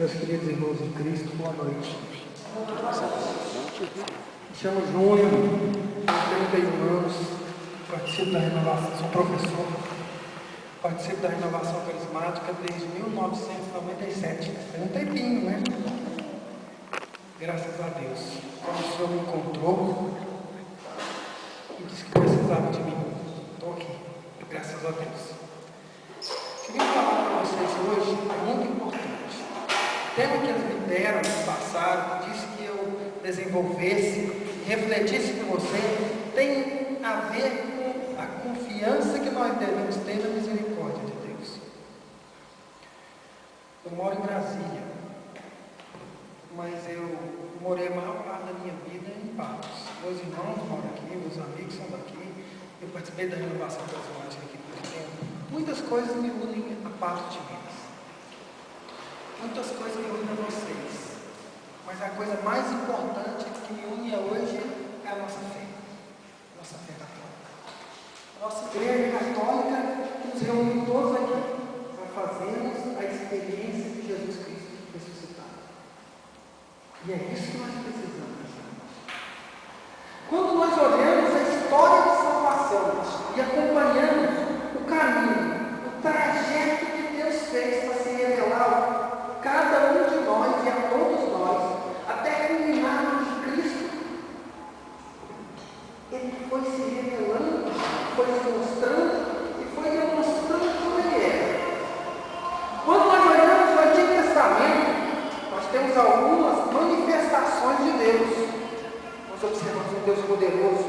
Meus queridos irmãos em Cristo, boa noite. Me chamo Júnior, tenho 31 anos, participo da renovação, sou professor, participo da renovação carismática desde 1997. Tem um tempinho, né? Graças a Deus. Quando o Senhor me encontrou e disse que precisava de mim, estou aqui, graças a Deus. Queria falar para vocês hoje, é muito importante. O tema que eles me deram no passado, disse que eu desenvolvesse, refletisse com você, tem a ver com a confiança que nós devemos ter na misericórdia de Deus. Eu moro em Brasília, mas eu morei a maior parte da minha vida em Patos. Meus irmãos moram aqui, meus amigos são daqui, eu participei da renovação carismática aqui por muito tempo. Muitas coisas me unem a Patos de Minas. Muitas coisas me unem a vocês. Mas a coisa mais importante que me une hoje é a nossa fé. Nossa fé católica. A nossa igreja católica nos reúne todos aqui para fazermos a experiência de Jesus Cristo ressuscitado. E é isso que nós precisamos. Quando nós olhamos a história de salvação e acompanhamos o caminho, o trajeto que Deus fez para se revelar a cada um de nós e a todos nós, até culminarmos em Cristo, Ele foi se revelando, foi se mostrando e foi demonstrando como Ele é. Quando nós olhamos o Antigo Testamento, nós temos algumas manifestações de Deus. Nós observamos um Deus poderoso,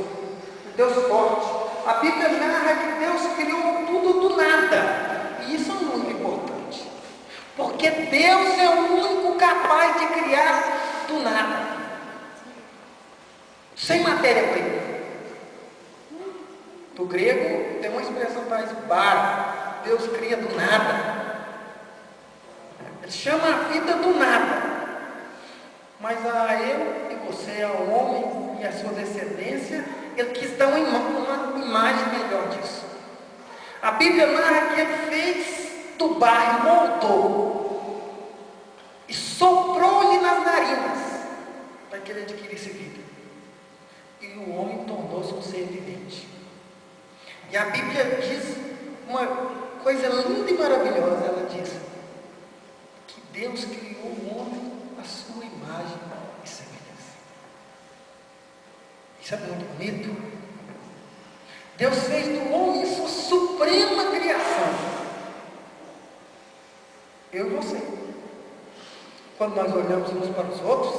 um Deus forte. A Bíblia narra que Deus criou tudo do nada. E isso é muito importante. Porque Deus é o único capaz de criar do nada. Sem matéria-prima. Do grego tem uma expressão para isso, bara. Deus cria do nada. Ele chama a vida do nada. Mas a eu e você, ao homem e a sua descendência, Ele quis dar uma imagem melhor disso. A Bíblia narra que Ele fez do barro, moldou e soprou-lhe nas narinas para que ele adquirisse vida. E o homem tornou-se um ser vivente. E a Bíblia diz uma coisa linda e maravilhosa. Ela diz que Deus criou o homem à sua imagem e semelhança. Isso é muito bonito. Deus fez do homem sua suprema criação. Eu e você. Quando nós olhamos uns para os outros,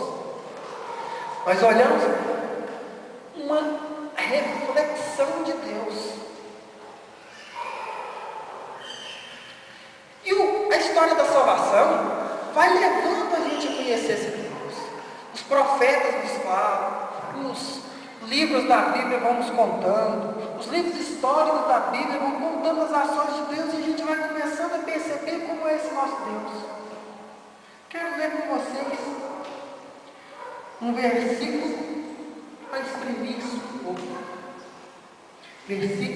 nós olhamos uma reflexão de Deus. E a história da salvação vai levando a gente a conhecer esse Deus. Os profetas nos falam, os livros da Bíblia vão nos contando, os livros históricos da Bíblia vão contando as ações de Deus e a gente vai começando a perceber como é esse nosso Deus. Quero ler com vocês um versículo para exprimir isso um pouco.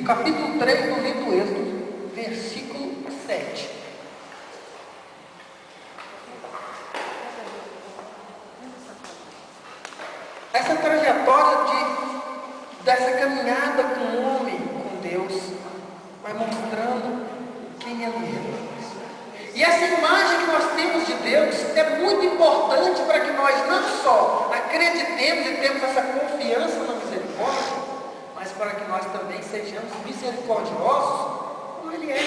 Capítulo 3 do livro do Êxodo, versículo 7. Essa trajetória dessa caminhada com o homem, com Deus, vai mostrando quem Ele é. E essa imagem que nós temos de Deus é muito importante para que nós não só acreditemos e temos essa confiança na misericórdia, mas para que nós também sejamos misericordiosos como Ele é.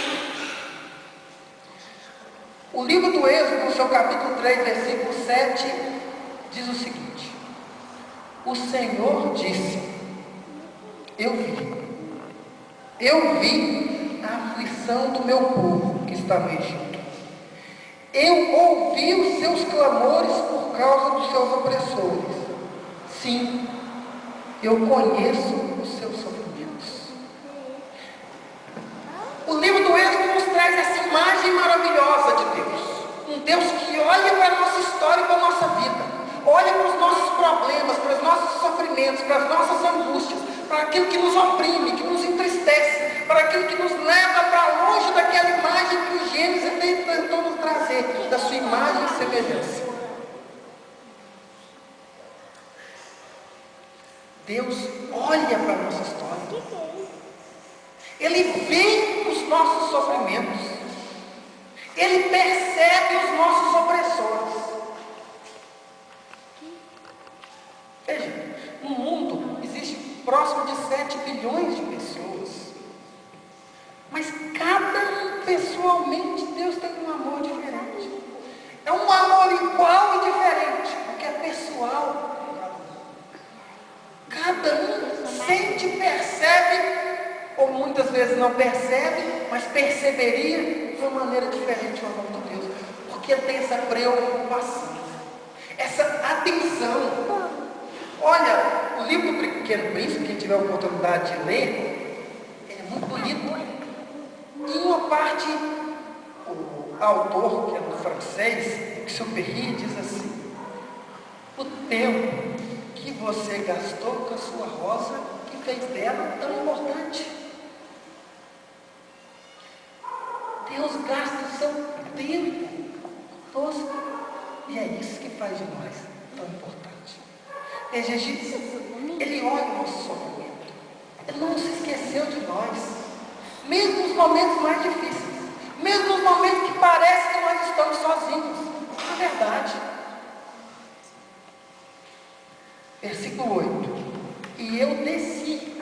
O livro do Êxodo, no seu capítulo 3, versículo 7, diz o seguinte: o Senhor disse, eu vi a aflição do meu povo que está no Egito. Eu ouvi os seus clamores por causa dos seus opressores. Sim, eu conheço os seus sofrimentos. O livro do Êxodo nos traz essa imagem maravilhosa de Deus. Um Deus que olha para a nossa história e para a nossa vida. Olha para os nossos problemas, para os nossos sofrimentos, para as nossas angústias, para aquilo que nos oprime, que nos entristece, para aquilo que nos leva para longe daquela imagem que o Gênesis tentou nos trazer, da sua imagem e semelhança. Deus olha para a nossa história. Ele vê os nossos sofrimentos. Ele percebe os nossos opressores. Veja, no mundo existe próximo de 7 bilhões de pessoas. Mas cada pessoalmente Deus tem um amor diferente. É um amor igual e diferente, porque é pessoal. Cada um sente, percebe, ou muitas vezes não percebe, mas perceberia de uma maneira diferente o amor de Deus. Porque ele tem essa preocupação, essa atenção. Olha, o livro do Pequeno Príncipe, quem tiver a oportunidade de ler, ele é muito bonito. Em uma parte, o autor, que é do francês, Exupéry, diz assim: o tempo que você gastou com a sua rosa, que fez dela tão importante. Deus gasta o seu tempo conosco, e é isso que faz de nós tão importante. Veja, ele olha o nosso sofrimento, ele não se esqueceu de nós, mesmo nos momentos mais difíceis, mesmo nos momentos que parece que nós estamos sozinhos. Na verdade, versículo 8: e eu desci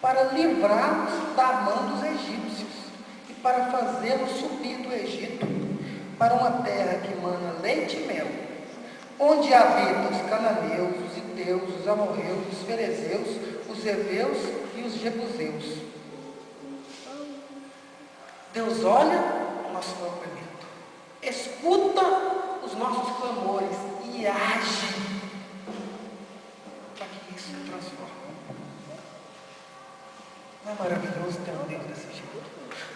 para livrá-los da mão dos egípcios e para fazê-los subir do Egito para uma terra que mana leite e mel, onde habitam os cananeus, os heteus, os amorreus, os ferezeus, os heveus e os jebuseus. Deus olha o nosso sofrimento, escuta os nossos clamores e age para que isso se transforme. Não é maravilhoso ter um Deus desse jeito?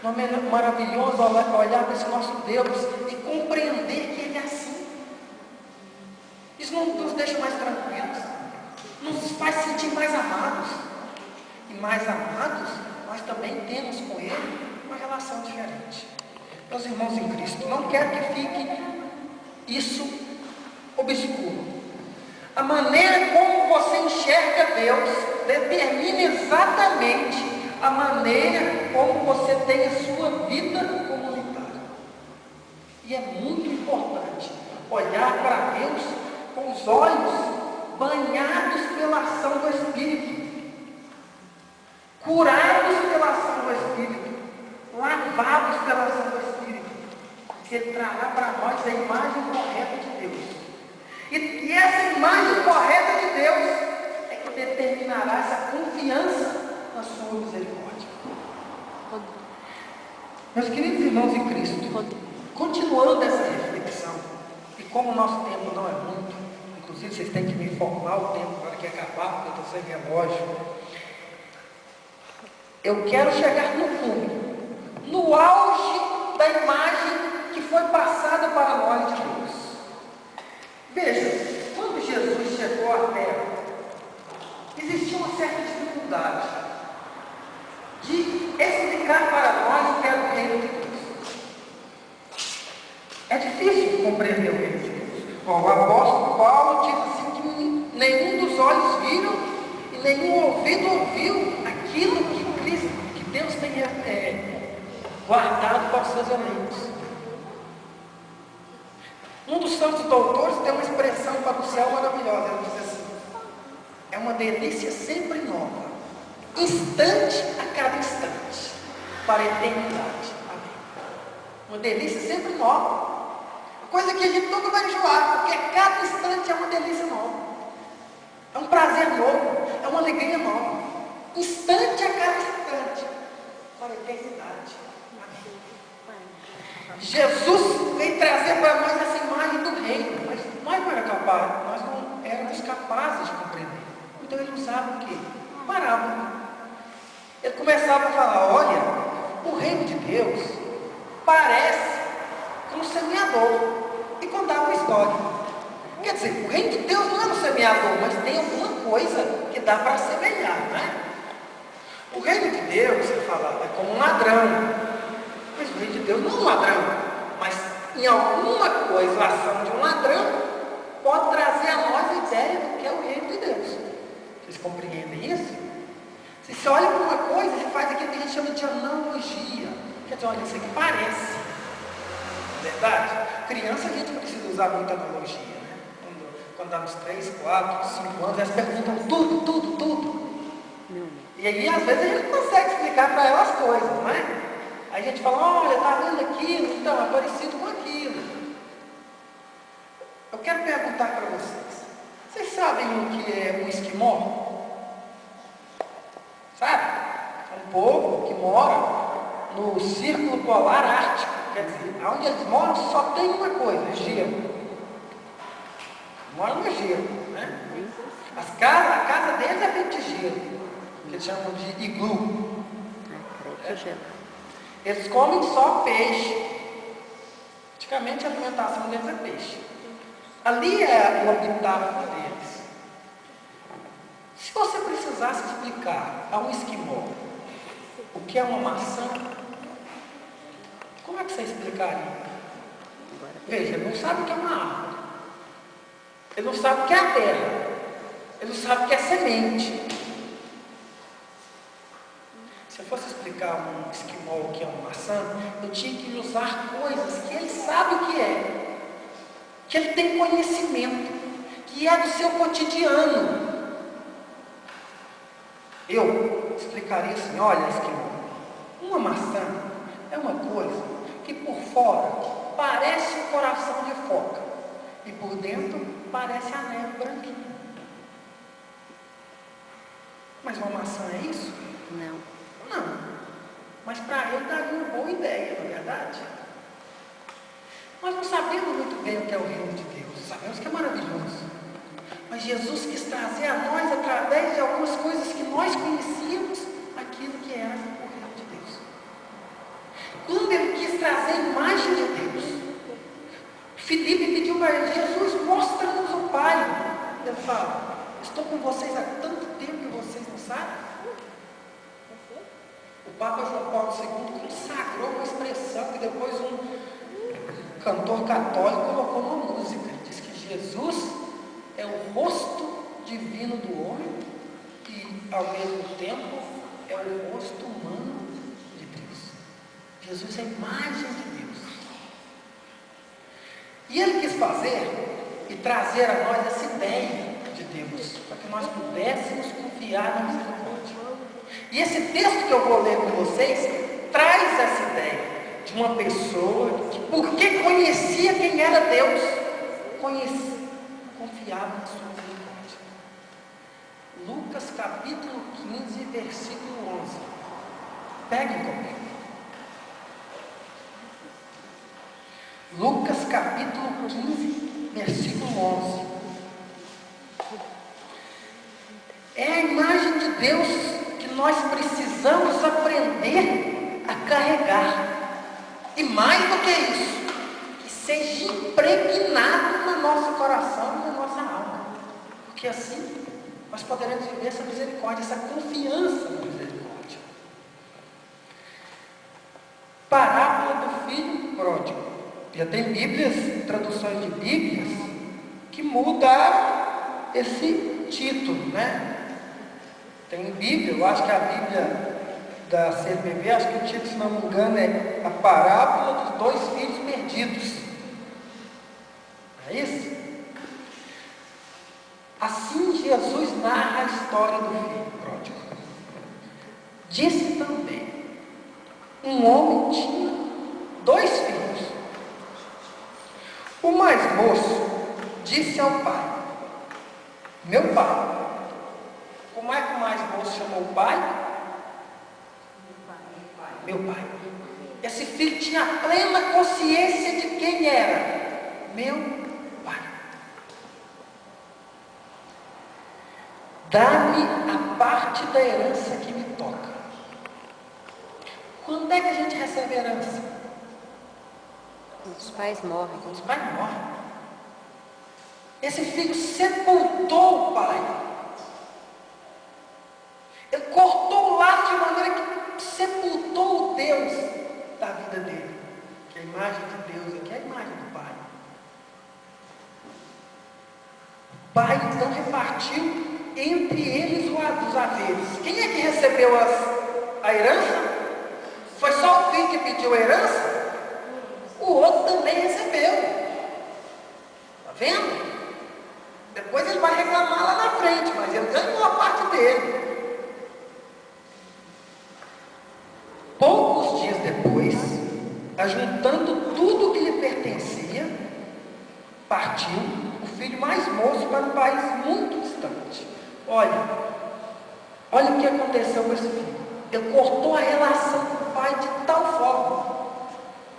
Não é maravilhoso olhar para esse nosso Deus e compreender que Ele é assim? Isso não nos deixa mais tranquilos, nos faz sentir mais amados. E mais amados, nós também temos com Ele uma relação diferente. Meus irmãos em Cristo, não quero que fique isso obscuro. A maneira como você enxerga Deus determina exatamente a maneira como você tem a sua vida comunitária. E é muito importante olhar para Deus com os olhos banhados pela ação do Espírito, curados pela ação do Espírito, lavados pela ação do Espírito, que Ele trará para nós a imagem correta de Deus. E essa imagem correta de Deus é que determinará essa confiança na sua misericórdia. Meus queridos irmãos em Cristo, continuando essa reflexão, e como o nosso tempo não é muito, inclusive vocês têm que me informar o tempo para que acabar, porque eu estou sem relógio, eu quero chegar no fundo, no auge da imagem que foi passada para nós de Deus. Veja, quando Jesus chegou à terra, existia uma certa dificuldade de explicar para nós o que era o reino de Deus. É difícil compreender o reino de Deus. Bom, o apóstolo Paulo diz assim que nenhum dos olhos viram e nenhum ouvido ouviu aquilo que Deus tem guardado para os seus eleitos. Um dos santos doutores tem uma expressão para o céu maravilhosa. Ele diz assim: é uma delícia sempre nova, instante a cada instante, para a eternidade. Amém. Uma delícia sempre nova. Coisa que a gente nunca vai enjoar, porque cada instante é uma delícia nova. É um prazer novo, é uma alegria nova. Instante a cada instante, para a eternidade. Amém. Jesus veio trazer para nós essa imagem do reino, mas nós não éramos capazes de compreender. Então ele usava o quê? Parábola. Ele começava a falar: olha, o reino de Deus parece com um semeador, e contava uma história. Quer dizer, o reino de Deus não é um semeador, mas tem alguma coisa que dá para semear, não é? O reino de Deus, você fala, é como um ladrão. Mas o reino de Deus não é um ladrão. Mas em alguma coisa, a ação de um ladrão pode trazer a nós a ideia do que é o reino de Deus. Vocês compreendem isso? Se você olha para uma coisa, você faz aquilo que a gente chama de analogia. Quer dizer, olha, isso aqui parece. Não é verdade? Criança a gente não precisa usar muita analogia, né? Quando dá uns 3, 4, 5 anos, elas perguntam tudo. E aí, às vezes, a gente não consegue explicar para elas as coisas, não é? Aí a gente fala, olha, está vendo aquilo? Então, é parecido com aquilo. Eu quero perguntar para vocês. Vocês sabem o que é um esquimó? Sabe? É um povo que mora no Círculo Polar Ártico. Quer dizer, onde eles moram só tem uma coisa, gelo. Moram no gelo, né? A casa deles é feita de gelo, que eles chamam de iglu. Eles comem só peixe. Praticamente a alimentação deles é peixe. Ali é o habitat deles. Se você precisasse explicar a um esquimó o que é uma maçã, como é que você explicaria? Veja, ele não sabe o que é uma árvore. Ele não sabe o que é a terra. Ele não sabe o que é semente. Se eu fosse explicar a um esquimó o que é uma maçã, eu tinha que usar coisas que ele sabe o que é. Que ele tem conhecimento. Que é do seu cotidiano. Eu explicaria assim, olha, esquimó, uma maçã é uma coisa que por fora parece um coração de foca e por dentro parece a neve branquinha. Mas uma maçã é isso? Não. Mas para ele daria uma boa ideia, não é verdade? Nós não sabemos muito bem o que é o reino de Deus. Sabemos que é maravilhoso. Mas Jesus quis trazer a nós, através de algumas coisas que nós conhecíamos, aquilo que era o reino de Deus. Quando ele quis trazer a imagem de Deus, Filipe pediu para ele, Jesus, mostra-nos o Pai. Ele fala, estou com vocês há tanto tempo e vocês não sabem? O Papa João Paulo II consagrou uma expressão que depois um cantor católico colocou uma música. Ele diz que Jesus é o rosto divino do homem e, ao mesmo tempo, é o rosto humano de Deus. Jesus é a imagem de Deus. E ele quis fazer e trazer a nós essa ideia de Deus, para que nós pudéssemos confiar na misericórdia. E esse texto que eu vou ler com vocês traz essa ideia de uma pessoa que, porque conhecia quem era Deus, confiava na sua misericórdia. Lucas capítulo 15, versículo 11. Peguem comigo. Lucas capítulo 15, versículo 11. É a imagem de Deus que nós precisamos aprender a carregar. E mais do que isso, que seja impregnado no nosso coração e na nossa alma. Porque assim nós poderemos viver essa misericórdia, essa confiança na misericórdia. Parábola do filho pródigo. Já tem Bíblias, traduções de Bíblias, que mudaram esse título, né? Tem Bíblia, eu acho que a Bíblia da CNBB, acho que o título, se não me engano, é A Parábola dos Dois Filhos Perdidos. É isso? Assim Jesus narra a história do filho pródigo. Disse também, um homem tinha 2 filhos. O mais moço disse ao pai, meu pai. Como é que o mais moço chamou o pai? Meu pai. Esse filho tinha plena consciência de quem era. Meu pai. Dá-me a parte da herança que me toca. Quando é que a gente recebe herança? Quando os pais morrem. Quando os pais morrem. Esse filho sepultou o pai. Ele cortou o laço de maneira sepultou o Deus da vida dele. Que a imagem de Deus aqui é a imagem do Pai. O Pai então repartiu entre eles os haveres. Quem é que recebeu a herança? Foi só o filho que pediu a herança? O outro também recebeu. Está vendo? Depois ele vai reclamar lá na frente, mas ele ganhou a parte dele. Poucos dias depois, ajuntando tudo que lhe pertencia, partiu o filho mais moço para um país muito distante. Olha o que aconteceu com esse filho. Ele cortou a relação com o pai de tal forma.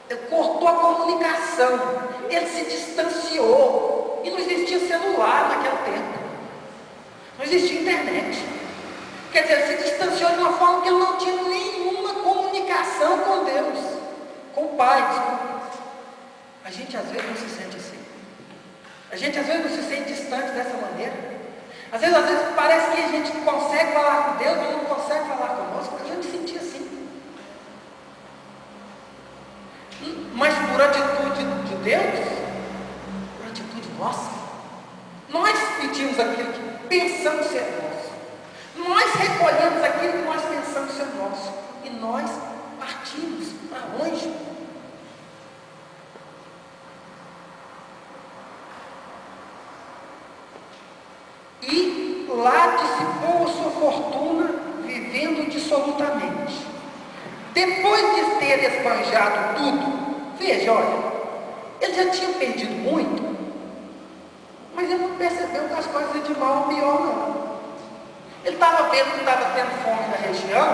Ele cortou a comunicação. Ele se distanciou. E não existia celular naquele tempo. Não existia internet. Quer dizer, ele se distanciou de uma forma que ele não tinha nenhuma comunicação com Deus. Com o Pai, desculpa. A gente às vezes não se sente assim. A gente às vezes não se sente distante dessa maneira. Às vezes parece que a gente consegue falar com Deus, mas não consegue falar conosco. A gente sentia assim. Mas por atitude de Deus, por atitude nossa, nós pedimos aquilo que pensamos ser nosso. Nós recolhemos aquilo que nós pensamos ser nosso. E nós partimos para longe. E lá dissipou a sua fortuna, vivendo dissolutamente. Depois de ter esbanjado tudo, veja, olha, ele já tinha perdido muito, mas ele não percebeu que as coisas iam de mal a pior, não. Ele estava vendo que estava tendo fome na região,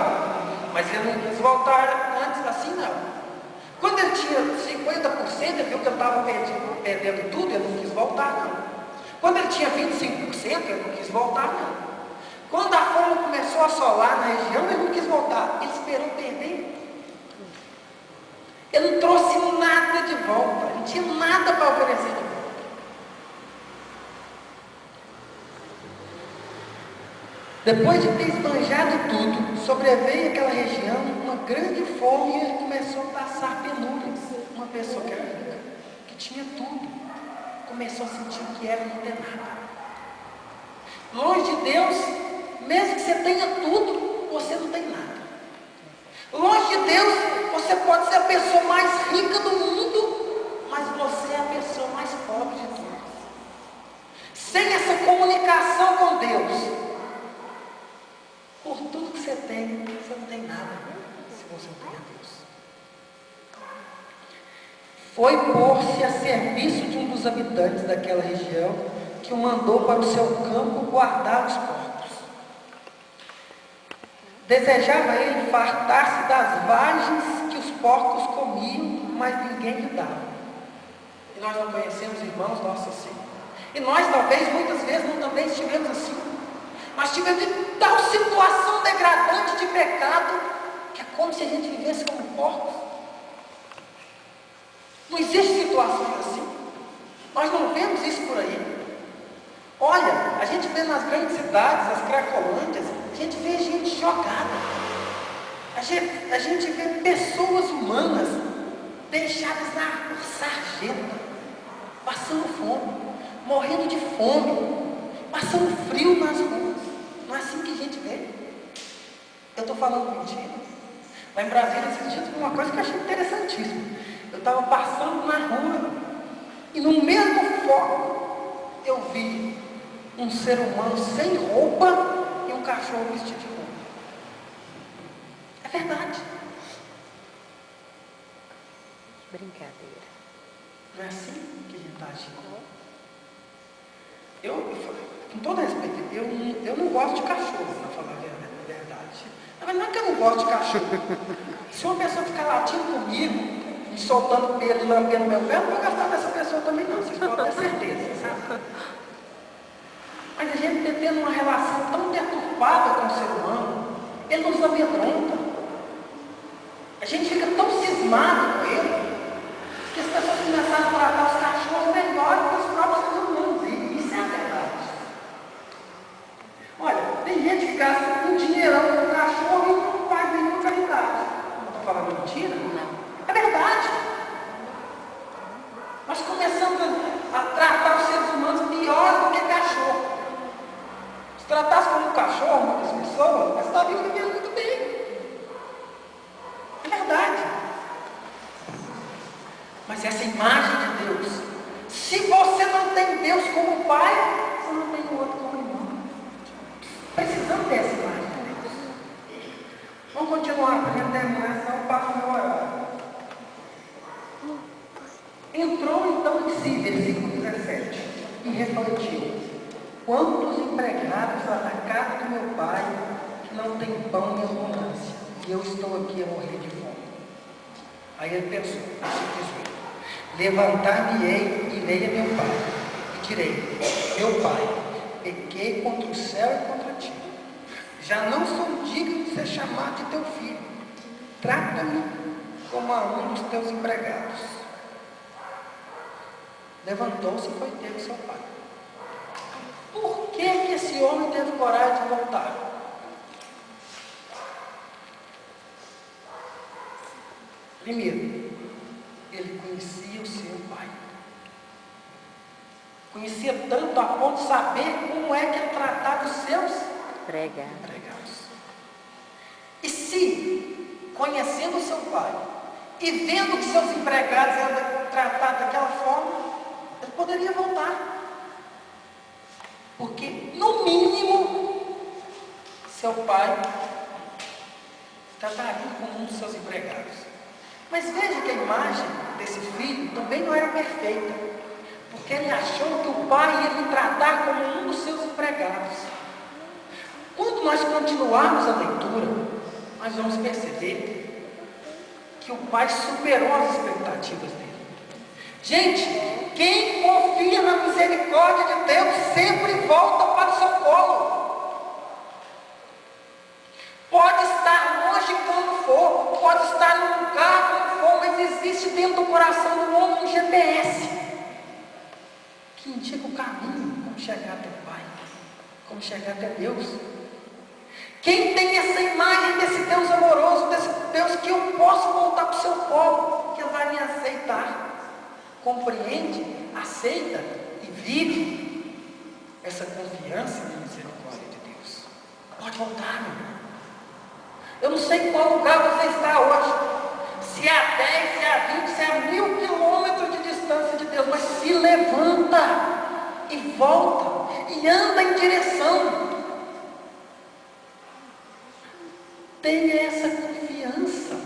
mas ele não quis voltar antes assim, não. Quando ele tinha 50%, ele viu que ele estava perdendo tudo, ele não quis voltar, não. Quando ele tinha 25%, ele não quis voltar, não. Quando a fome começou a assolar na região, ele não quis voltar. Ele esperou perder. Ele não trouxe nada de volta. Ele não tinha nada para oferecer de volta. Depois de ter esbanjado tudo, sobreveio àquela região uma grande fome e ele começou a passar penúrias. Uma pessoa que era rica, que tinha tudo, começou a sentir que era não ter nada. Longe de Deus, mesmo que você tenha tudo, você não tem nada. Longe de Deus, você pode ser a pessoa mais rica do mundo, mas você é a pessoa mais pobre de todas. Sem essa comunicação com Deus, por tudo que você tem, você não tem nada, se você não tem a Deus. Foi pôr-se a serviço de um dos habitantes daquela região, que o mandou para o seu campo guardar os porcos. Desejava ele fartar-se das vagens que os porcos comiam, mas ninguém lhe dava. E nós não conhecemos irmãos nossos assim. E nós talvez muitas vezes não também estivemos assim. Mas tivemos em tal situação degradante de pecado, que é como se a gente vivesse como porcos. Não existe situações assim. Nós não vemos isso por aí. Olha, a gente vê nas grandes cidades, as cracolândias, a gente vê gente jogada. A gente vê pessoas humanas deixadas na sarjeta, passando fome, morrendo de fome, passando frio nas ruas. Não é assim que a gente vê. Eu estou falando mentira. Lá em Brasília, esses dias, uma coisa que eu achei interessantíssima. Eu estava passando na rua e no mesmo foco eu vi um ser humano sem roupa e um cachorro vestido de roupa. É verdade. Brincadeira. Não é assim que a gente está agindo. Com todo respeito, eu não gosto de cachorro, para falar a verdade. Mas não é que eu não gosto de cachorro. Se uma pessoa ficar latindo comigo, me soltando pelo e lambendo meu pé, eu não vou gastar dessa pessoa também não, vocês podem ter certeza, sabe? Mas a gente está tendo uma relação tão deturpada com o ser humano, ele nos amedronta. A gente fica tão cismado com ele, que as pessoas começaram a tratar os cachorros melhor que os próprios seres humanos. E isso é a verdade. Olha, tem gente que gasta um dinheirão com o cachorro e não faz nenhuma caridade. quando terminar, só eu passo o meu horário. Entrou então em si, versículo 17, e refletiu: quantos empregados há na casa do meu pai que não tem pão em abundância, e eu estou aqui a morrer de fome. Aí ele pensou, versículo 18: levantar-me-ei e irei a meu pai, e direi: meu pai, pequei contra o céu e contra ti. Já não sou digno de ser chamado de teu filho. Trata-me como a um dos teus empregados. Levantou-se e foi ter com seu pai. Por que esse homem teve coragem de voltar? Primeiro, ele conhecia o seu pai. Conhecia tanto a ponto de saber como é que ele tratava os seus empregados. E se, conhecendo o seu pai, e vendo que seus empregados eram tratados daquela forma, ele poderia voltar. Porque, no mínimo, seu pai trataria como um dos seus empregados. Mas veja que a imagem desse filho também não era perfeita, porque ele achou que o pai ia lhe tratar como um dos seus empregados. Quando nós continuarmos a leitura, nós vamos perceber que o pai superou as expectativas dele. Gente, quem confia na misericórdia de Deus sempre volta para o seu colo. Pode estar longe quando for, pode estar num lugar quando for, mas existe dentro do coração do homem um GPS que indica o caminho, como chegar até o Pai, como chegar até Deus. Quem tem essa imagem desse Deus amoroso, desse Deus que eu posso voltar para o seu colo, que vai me aceitar, compreende, aceita e vive essa confiança na misericórdia de Deus. Pode voltar, meu irmão. Eu não sei em qual lugar você está hoje, se é a 10, se é a 20, se é a 1000 quilômetros de distância de Deus, mas se levanta e volta e anda em direção. Tenha essa confiança,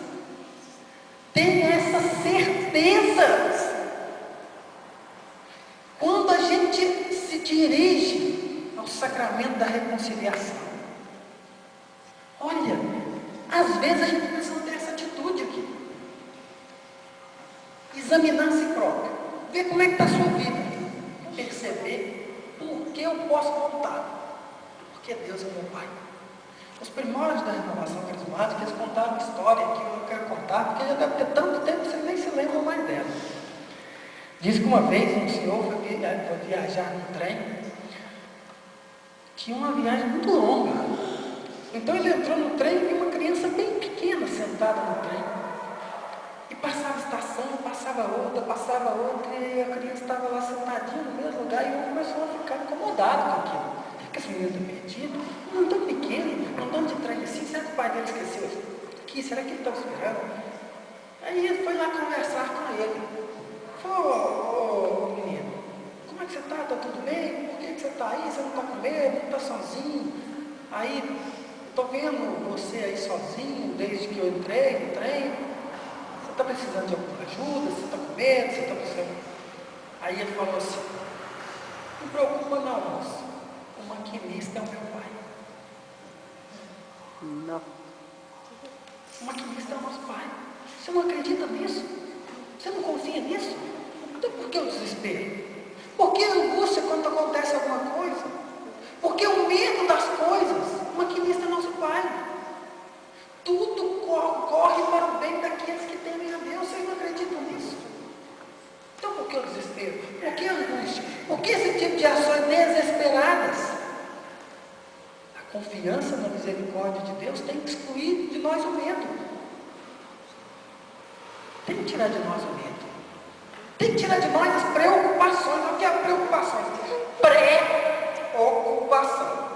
tenha essa certeza. Quando a gente se dirige ao sacramento da reconciliação, olha, às vezes a gente precisa ter essa atitude aqui. Examinar a si próprio, ver como é que está a sua vida, perceber por que eu posso voltar, porque Deus é meu Pai. Os primórdios da renovação carismática, eles contaram uma história que eu não quero contar, porque já deve ter tanto tempo que vocês nem se lembram mais dela. Diz que uma vez um senhor foi viajar num trem, tinha uma viagem muito longa. Então ele entrou no trem e viu uma criança bem pequena sentada no trem. E passava estação, passava outra, e a criança estava lá sentadinha no mesmo lugar, e ele começou a ficar incomodado com aquilo. Que esse menino está perdido, não tão pequeno, andando de trem assim, será que o pai dele esqueceu aqui? Será que ele está esperando? Aí ele foi lá conversar com ele. Falou: ô menino, como é que você está? Está tudo bem? Por que você está aí? Você não está com medo? Não está sozinho? Aí, estou vendo você aí sozinho desde que eu entrei no trem. Você está precisando de alguma ajuda? Você está com medo? Você está precisando... Aí ele falou assim: não preocupa não, moço. O maquinista é o meu pai. Não. O maquinista é o nosso pai. Você não acredita nisso? Você não confia nisso? Então por que o desespero? Por que a angústia quando acontece alguma coisa? Por que o medo das coisas? O maquinista é nosso pai. Tudo corre para o bem daqueles que temem a Deus. Vocês não acreditam nisso? Então por que o desespero? Por que a angústia? Por que esse tipo de ações desesperadas? A confiança na misericórdia de Deus tem que excluir de nós o medo. Tem que tirar de nós o medo. Tem que tirar de nós as preocupações. O que é a preocupação? Pré-ocupação.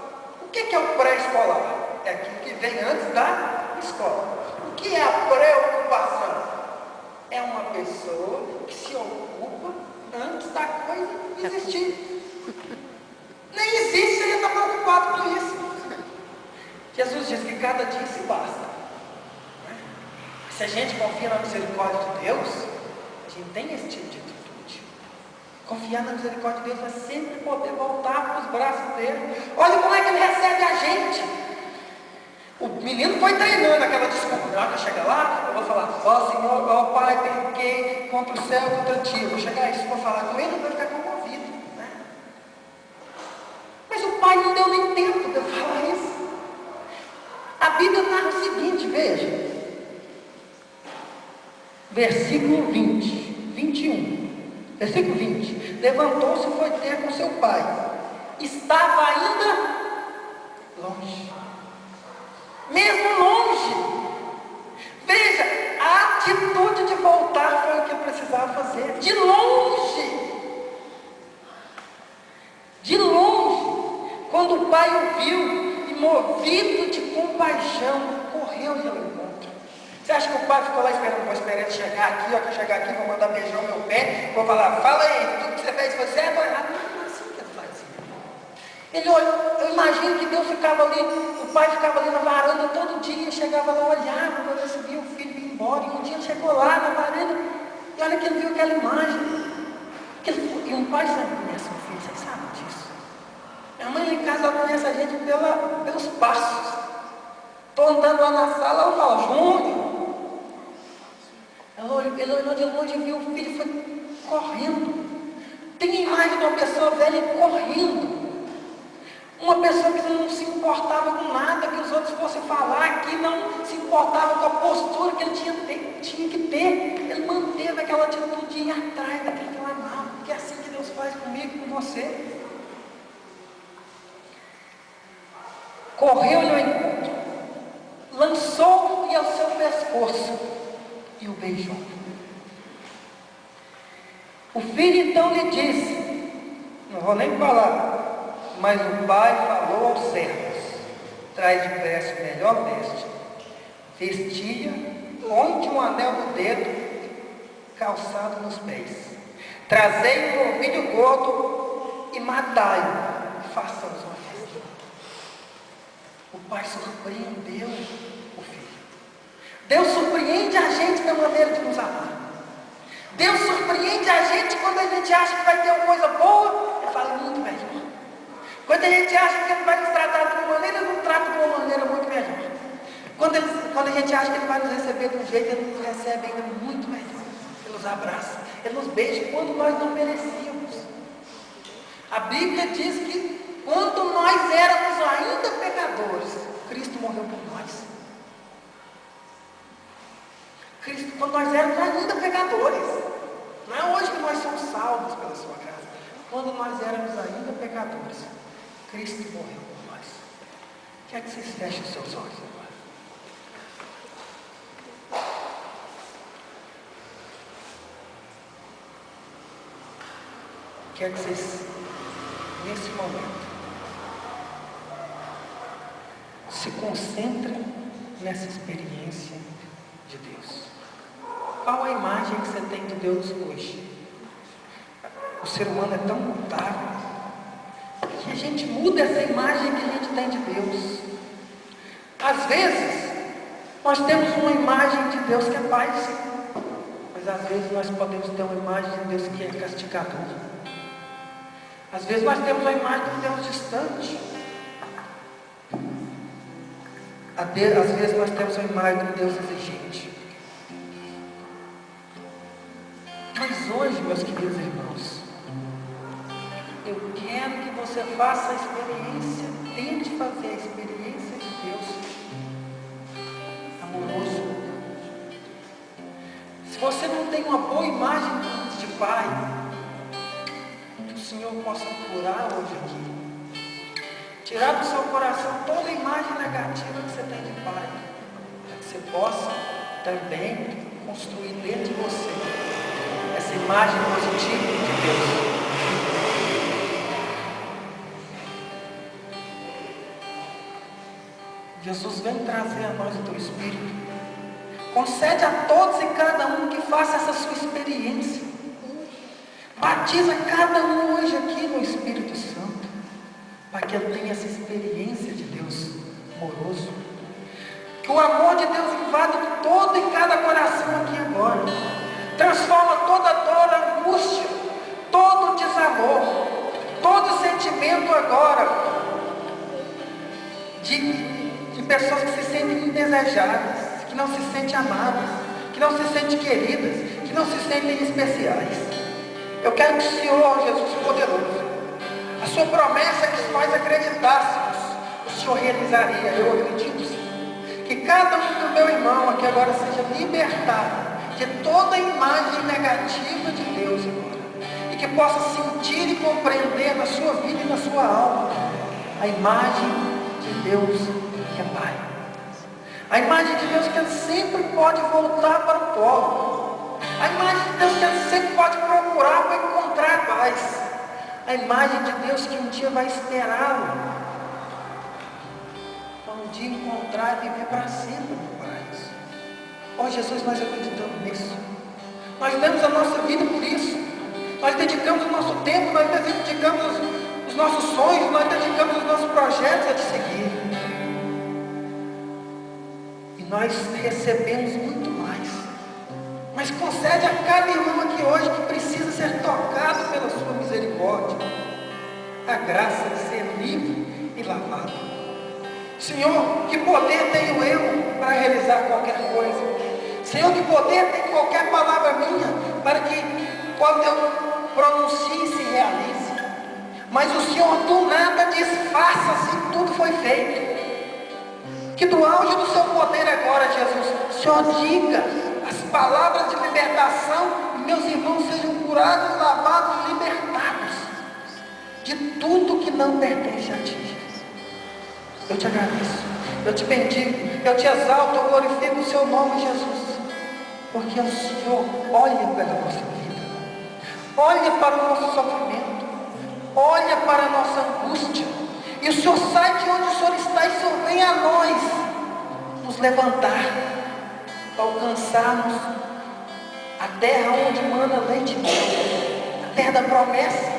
O que é o pré-escolar? É aquilo que vem antes da escola. O que é a preocupação? É uma pessoa que se ocupa antes da coisa existir. Nem existe, você já está preocupado com isso. Jesus diz que cada dia se basta. Se a gente confia na misericórdia de Deus, a gente tem esse tipo de atitude. Confiar na misericórdia de Deus é sempre poder voltar para os braços dele. Olha como é que ele recebe a gente. O menino foi treinando aquela desculpa. Na hora que eu chegar lá, eu vou falar: ó Senhor, ó Pai, pequei contra o céu e contra ti. Eu vou chegar a isso, vou falar com ele, vai ficar comovido, né? Mas o pai não deu nem tempo de eu falar isso. A Bíblia narra o seguinte, veja. Versículo 21. Versículo 20. Levantou-se e foi ter com seu pai. Estava ainda longe. Mesmo longe. Veja, a atitude de voltar foi o que eu precisava fazer. De longe. De longe. Quando o pai o viu, e movido de compaixão, correu-lhe ao encontro. Você acha que o pai ficou lá esperando? Vou esperar ele chegar aqui, ó, que eu chegar aqui, vou mandar beijar o meu pé, vou falar: fala aí, tudo que você fez foi certo? Não é assim que ele fazia. Ele olhou, eu imagino que Deus ficava ali, o pai ficava ali na varanda todo dia, chegava lá, olhava para ver se via o filho ir embora, e um dia ele chegou lá na varanda, e olha que ele viu aquela imagem. E um pai sempre conhece um filho, vocês sabem disso. Minha mãe lá em casa, ela conhece a gente pelos passos. Estou andando lá na sala, ela fala: Júnior. Ele olhou de longe e viu o filho e foi correndo. Tem a imagem de uma pessoa velha correndo. Uma pessoa que não se importava com nada que os outros fossem falar, que não se importava com a postura que ele tinha que ter. Ele manteve aquela atitude de ir atrás daquilo que ele amava, porque é assim que Deus faz comigo e com você. Correu-lhe ao encontro, lançou-lhe ao seu pescoço e o beijou. O filho então lhe disse, não vou nem falar, mas o pai falou aos servos: traz depressa o melhor veste, vestia, ponte um anel no dedo, calçado nos pés, trazei um novilho gordo e matai-o, façamos uma festa. O pai surpreendeu o filho. Deus surpreende a gente da maneira de nos amar. Deus surpreende a gente quando a gente acha que vai ter uma coisa boa, Ele fala muito melhor. Quando a gente acha que Ele vai nos tratar de uma maneira, Ele nos trata de uma maneira muito melhor. Quando a gente acha que Ele vai nos receber de um jeito, Ele nos recebe ainda muito melhor. Ele nos abraça, Ele nos beija quando nós não merecíamos. A Bíblia diz que quando nós éramos ainda pecadores, Cristo morreu por nós. Quando nós éramos ainda pecadores, não é hoje que nós somos salvos pela sua graça. Quando nós éramos ainda pecadores, Cristo morreu por nós. Quer que vocês fechem os seus olhos agora? Quer que vocês, nesse momento, se concentrem nessa experiência de Deus. Qual a imagem que você tem de Deus hoje? O ser humano é tão mutável que a gente muda essa imagem que a gente tem de Deus. Às vezes, nós temos uma imagem de Deus que é paz, mas às vezes nós podemos ter uma imagem de Deus que é castigador. Às vezes nós temos uma imagem de Deus distante. Às vezes nós temos uma imagem de Deus exigente. Mas hoje, meus queridos irmãos, eu quero que você faça a experiência, tente fazer a experiência de Deus amoroso. Se você não tem uma boa imagem de Pai, que o Senhor possa curar hoje aqui, tirar do seu coração toda a imagem negativa que você tem de Pai, para que você possa também construir dentro de você essa imagem positiva de Deus. Jesus vem trazer a nós o teu Espírito. Concede a todos e cada um que faça essa sua experiência. Batiza cada um hoje aqui no Espírito Santo, para que ele tenha essa experiência de Deus amoroso. Que o amor de Deus invada todo e cada coração aqui agora. Transforma toda dor, angústia, todo desamor, todo sentimento agora de pessoas que se sentem indesejadas, que não se sentem amadas, que não se sentem queridas, que não se sentem especiais. Eu quero que o Senhor, Jesus poderoso, a sua promessa que nós acreditássemos, o Senhor realizaria. Eu acredito, sim, que cada um do meu irmão aqui agora seja libertado de toda imagem negativa de Deus agora, e que possa sentir e compreender na sua vida e na sua alma a imagem de Deus que é Pai, a imagem de Deus que ele sempre pode voltar para o polo, a imagem de Deus que ele sempre pode procurar para encontrar paz, a imagem de Deus que um dia vai esperá-lo para um dia encontrar e viver para sempre no paraíso. Oh Jesus, nós acreditamos nisso. Nós damos a nossa vida por isso. Nós dedicamos o nosso tempo, nós dedicamos os nossos sonhos, nós dedicamos os nossos projetos a te seguir. E nós recebemos muito mais. Mas concede a cada irmão aqui hoje que precisa ser tocado pela sua misericórdia a graça de ser livre e lavado. Senhor, que poder tenho eu para realizar qualquer coisa? Senhor, que poder tem qualquer palavra minha para que quando eu pronuncie se realize? Mas o Senhor do nada diz, faça-se, tudo foi feito. Que do auge do seu poder agora, Jesus, o Senhor diga as palavras de libertação e meus irmãos sejam curados, lavados, libertados de tudo que não pertence a ti, Jesus. Eu te agradeço, eu te bendigo, eu te exalto, eu glorifico o seu nome, Jesus, porque o Senhor olha pela nossa vida, olha para o nosso sofrimento, olha para a nossa angústia, e o Senhor sai de onde o Senhor está e o Senhor vem a nós nos levantar, para alcançarmos a terra onde manda leite e mel, a terra da promessa,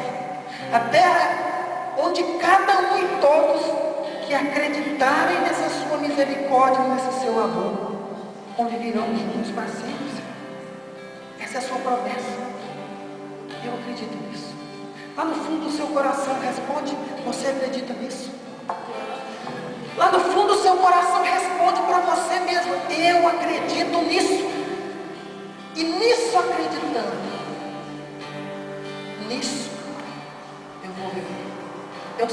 a terra onde cada um e todos que acreditarem nessa sua misericórdia, nesse seu amor, conviverão juntos para sempre. Essa é a sua promessa. Eu acredito nisso. Lá no fundo do seu coração responde, você acredita nisso? Lá no fundo do seu coração responde para você mesmo, eu acredito nisso. E nisso acreditando, nisso eu vou viver. Eu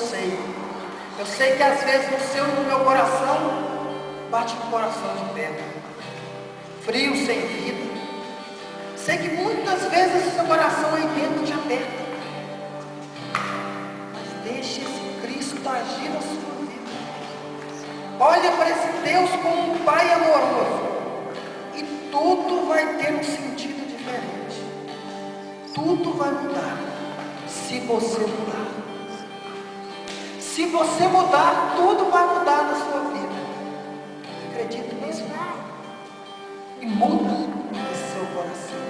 sei que às vezes no meu coração bate um coração de pedra, frio, sem vida. Sei que muitas vezes o seu coração aí dentro te aperta. Mas deixe esse Cristo agir na sua vida. Olha para esse Deus como um Pai amoroso. E tudo vai ter um sentido diferente. Tudo vai mudar. Se você mudar. Se você mudar, tudo vai mudar na sua vida. Acredite nisso. E muda esse seu coração.